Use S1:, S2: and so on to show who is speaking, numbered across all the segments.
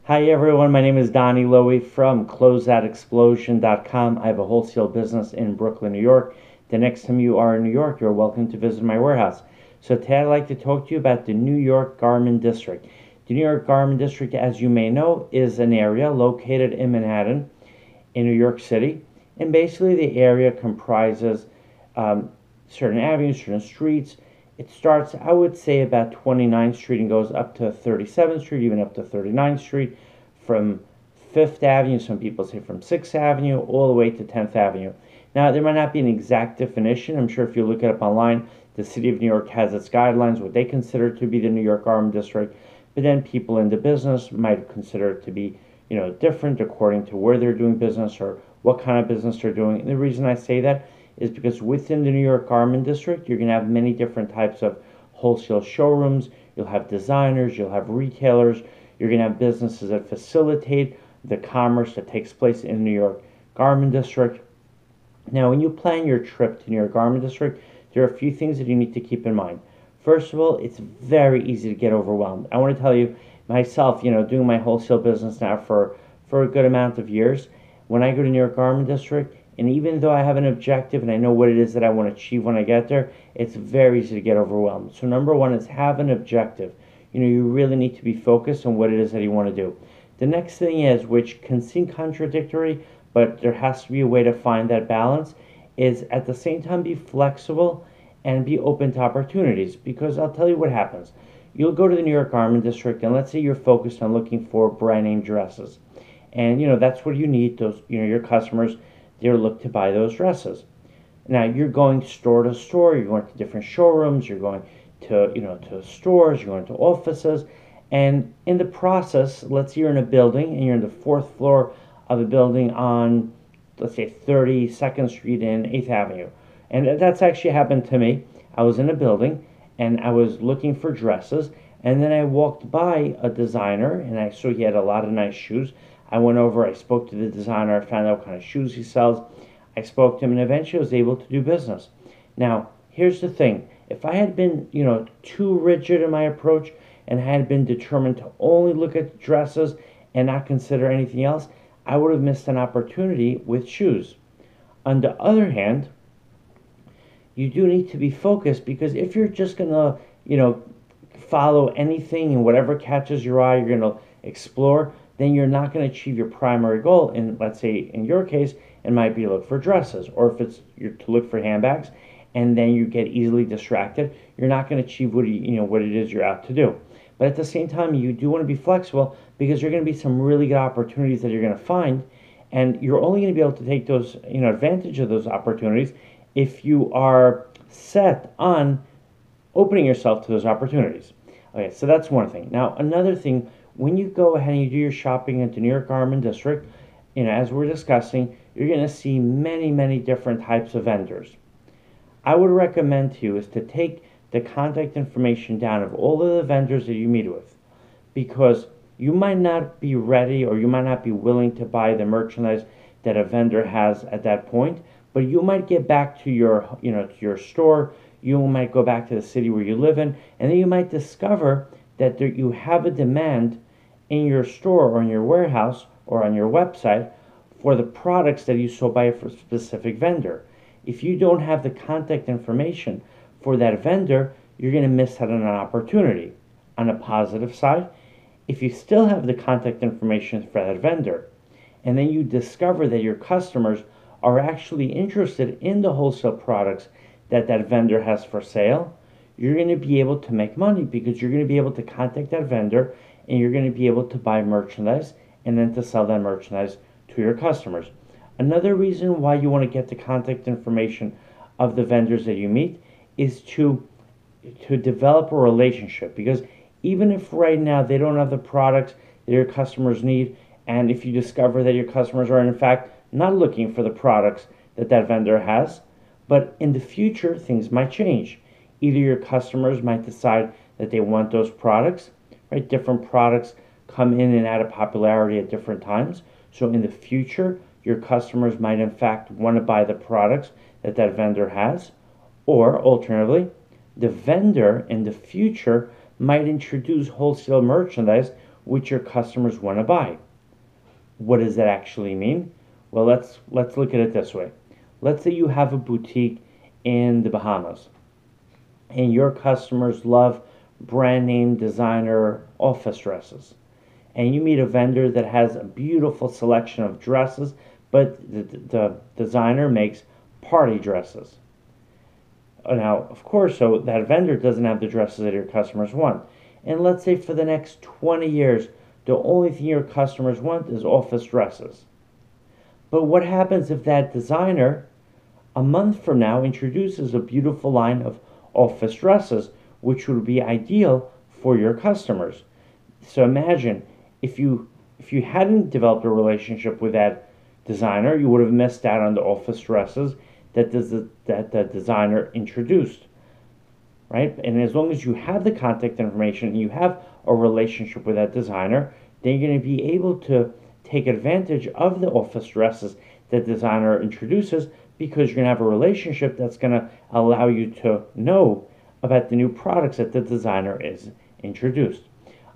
S1: Hi everyone, my name is Donnie Lowy from Closeoutexplosion.com. I have a wholesale business in Brooklyn, New York. The next time you are in New York, you're welcome to visit my warehouse. So today I'd like to talk to you about the New York Garment District. The New York Garment District, as you may know, is an area located in Manhattan, in New York City. And basically the area comprises certain avenues, certain streets. It starts, I would say, about 29th Street and goes up to 37th Street, even up to 39th Street, from 5th Avenue, some people say from 6th Avenue, all the way to 10th Avenue. Now, there might not be an exact definition. I'm sure if you look it up online, the City of New York has its guidelines, what they consider to be the New York Garment District, but then people in the business might consider it to be, different according to where they're doing business or what kind of business they're doing. And the reason I say that is because within the New York Garment District, you're going to have many different types of wholesale showrooms. You'll have designers, you'll have retailers, you're going to have businesses that facilitate the commerce that takes place in the New York Garment District. Now, when you plan your trip to New York Garment District, there are a few things that you need to keep in mind. First of all, it's very easy to get overwhelmed. I want to tell you, myself, doing my wholesale business now for a good amount of years, when I go to New York Garment District, and even though I have an objective and I know what it is that I want to achieve when I get there, it's very easy to get overwhelmed. So number one is have an objective. You really need to be focused on what it is that you want to do. The next thing is, which can seem contradictory, but there has to be a way to find that balance, is at the same time be flexible and be open to opportunities. Because I'll tell you what happens. You'll go to the New York Garment District, and let's say you're focused on looking for brand name dresses. And that's what you need. Those, your customers, they'll look to buy those dresses. Now you're going store to store, you're going to different showrooms, you're going to to stores, you're going to offices, and in the process, let's say you're in a building and you're in the fourth floor of a building on, let's say, 32nd Street and 8th Avenue. And that's actually happened to me. I was in a building and I was looking for dresses, and then I walked by a designer and I saw he had a lot of nice shoes. I went over, I spoke to the designer, I found out what kind of shoes he sells. I spoke to him, and eventually I was able to do business. Now, here's the thing. If I had been, too rigid in my approach and had been determined to only look at dresses and not consider anything else, I would have missed an opportunity with shoes. On the other hand, you do need to be focused, because if you're just going to, follow anything and whatever catches your eye, you're going to explore, then you're not going to achieve your primary goal. And let's say in your case, it might be look for dresses, or if it's you're to look for handbags, and then you get easily distracted, you're not going to achieve what what it is you're out to do. But at the same time, you do want to be flexible, because there are going to be some really good opportunities that you're going to find, and you're only going to be able to take those advantage of those opportunities if you are set on opening yourself to those opportunities. Okay, so that's one thing. Now, another thing, when you go ahead and you do your shopping at the New York Garment District, as we're discussing, you're going to see many, many different types of vendors. I would recommend to you is to take the contact information down of all of the vendors that you meet with, because you might not be ready or you might not be willing to buy the merchandise that a vendor has at that point, but you might get back to your, to your store, you might go back to the city where you live in, and then you might discover that you have a demand in your store or in your warehouse or on your website for the products that you saw by a specific vendor. If you don't have the contact information for that vendor, you're going to miss out on an opportunity. On a positive side, if you still have the contact information for that vendor, and then you discover that your customers are actually interested in the wholesale products that vendor has for sale, you're going to be able to make money, because you're going to be able to contact that vendor and you're going to be able to buy merchandise and then to sell that merchandise to your customers. Another reason why you want to get the contact information of the vendors that you meet is to develop a relationship, because even if right now they don't have the products that your customers need, and if you discover that your customers are in fact not looking for the products that vendor has, but in the future things might change. Either your customers might decide that they want those products, right? Different products come in and out of popularity at different times. So in the future, your customers might in fact want to buy the products that vendor has. Or alternatively, the vendor in the future might introduce wholesale merchandise which your customers want to buy. What does that actually mean? Well, let's look at it this way. Let's say you have a boutique in the Bahamas and your customers love brand name designer office dresses. And you meet a vendor that has a beautiful selection of dresses, but the designer makes party dresses. Now, of course, so that vendor doesn't have the dresses that your customers want. And let's say for the next 20 years, the only thing your customers want is office dresses. But what happens if that designer, a month from now, introduces a beautiful line of office dresses, which would be ideal for your customers? So imagine if you hadn't developed a relationship with that designer, you would have missed out on the office dresses that the designer introduced, right? And as long as you have the contact information and you have a relationship with that designer, then you're going to be able to take advantage of the office dresses that the designer introduces, because you're going to have a relationship that's going to allow you to know about the new products that the designer is introduced.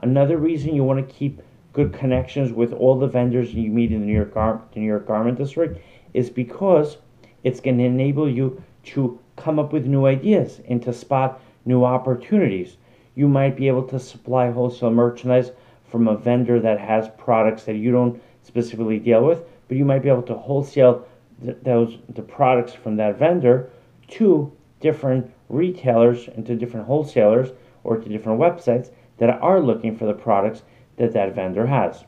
S1: Another reason you want to keep good connections with all the vendors you meet in the New York Garment District is because it's going to enable you to come up with new ideas and to spot new opportunities. You might be able to supply wholesale merchandise from a vendor that has products that you don't specifically deal with, but you might be able to wholesale the products from that vendor to different retailers and to different wholesalers or to different websites that are looking for the products that that vendor has.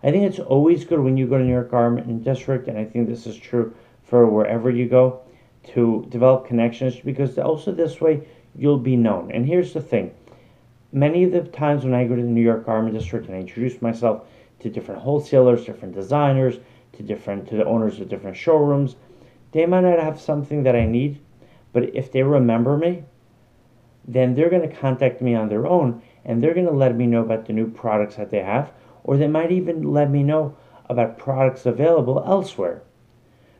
S1: I think it's always good when you go to New York Garment District, and I think this is true for wherever you go, to develop connections, because also this way you'll be known. And here's the thing. Many of the times when I go to the New York Garment District and I introduce myself to different wholesalers, different designers, to the owners of different showrooms, they might not have something that I need, but if they remember me, then they're going to contact me on their own, and they're going to let me know about the new products that they have, or they might even let me know about products available elsewhere.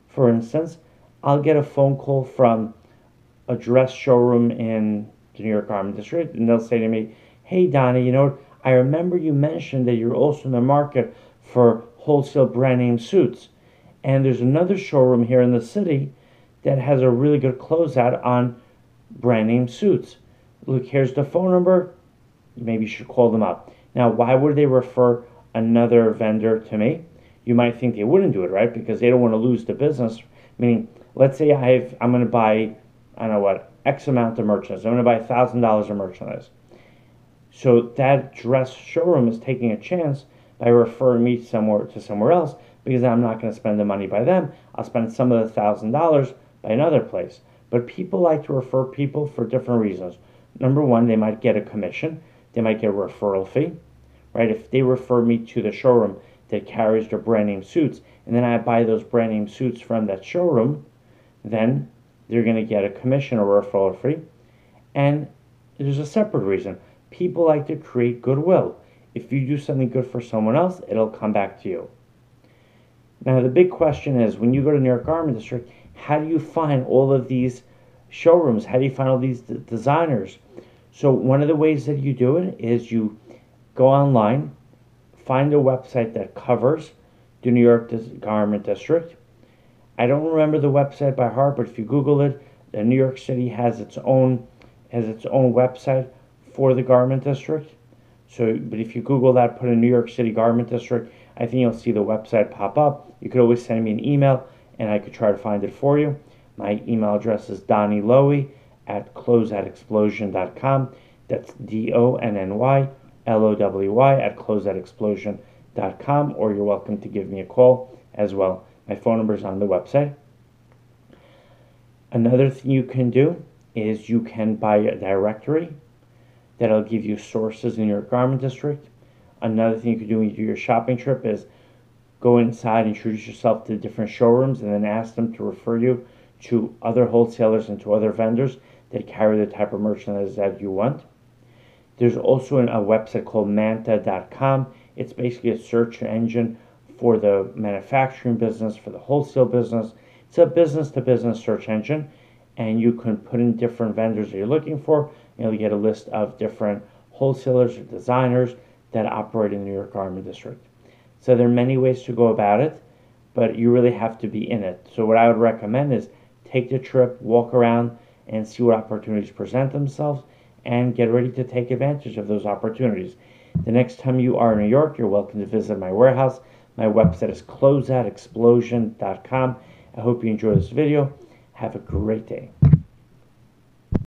S1: For instance, I'll get a phone call from a dress showroom in the New York Garment District, and they'll say to me, "Hey, Donnie, I remember you mentioned that you're also in the market for wholesale brand name suits. And there's another showroom here in the city that has a really good closeout on brand name suits. Look, here's the phone number. Maybe you should call them up." Now, why would they refer another vendor to me? You might think they wouldn't do it, right? Because they don't want to lose the business. Meaning, let's say I'm going to buy, I don't know what, X amount of merchandise. I'm going to buy $1,000 of merchandise. So that dress showroom is taking a chance by referring me somewhere else, because I'm not going to spend the money by them. I'll spend some of the $1,000 by another place. But people like to refer people for different reasons. Number one, they might get a commission. They might get a referral fee, right? If they refer me to the showroom that carries their brand name suits, and then I buy those brand name suits from that showroom, then they're going to get a commission or referral fee. And there's a separate reason. People like to create goodwill. If you do something good for someone else, it'll come back to you. Now, the big question is, when you go to New York Garment District, how do you find all of these showrooms? How do you find all these designers? So one of the ways that you do it is you go online, find a website that covers the New York Garment District. I don't remember the website by heart, but if you Google it, New York City has its own website for the Garment District. So, but if you Google that, put in New York City Garment District, I think you'll see the website pop up. You could always send me an email, and I could try to find it for you. My email address is donnylowy@closeoutexplosion.com. That's DONNYLOWY@closeoutexplosion.com, or you're welcome to give me a call as well. My phone number is on the website. Another thing you can do is you can buy a directory that'll give you sources in your garment district. Another thing you can do when you do your shopping trip is go inside, introduce yourself to different showrooms, and then ask them to refer you to other wholesalers and to other vendors that carry the type of merchandise that you want. There's also a website called manta.com. It's basically a search engine for the manufacturing business, for the wholesale business. It's a business-to-business search engine, and you can put in different vendors that you're looking for. You'll get a list of different wholesalers or designers that operate in the New York Garment District. So there are many ways to go about it, but you really have to be in it. So what I would recommend is take the trip, walk around, and see what opportunities present themselves, and get ready to take advantage of those opportunities. The next time you are in New York, you're welcome to visit my warehouse. My website is closeoutexplosion.com. I hope you enjoy this video. Have a great day.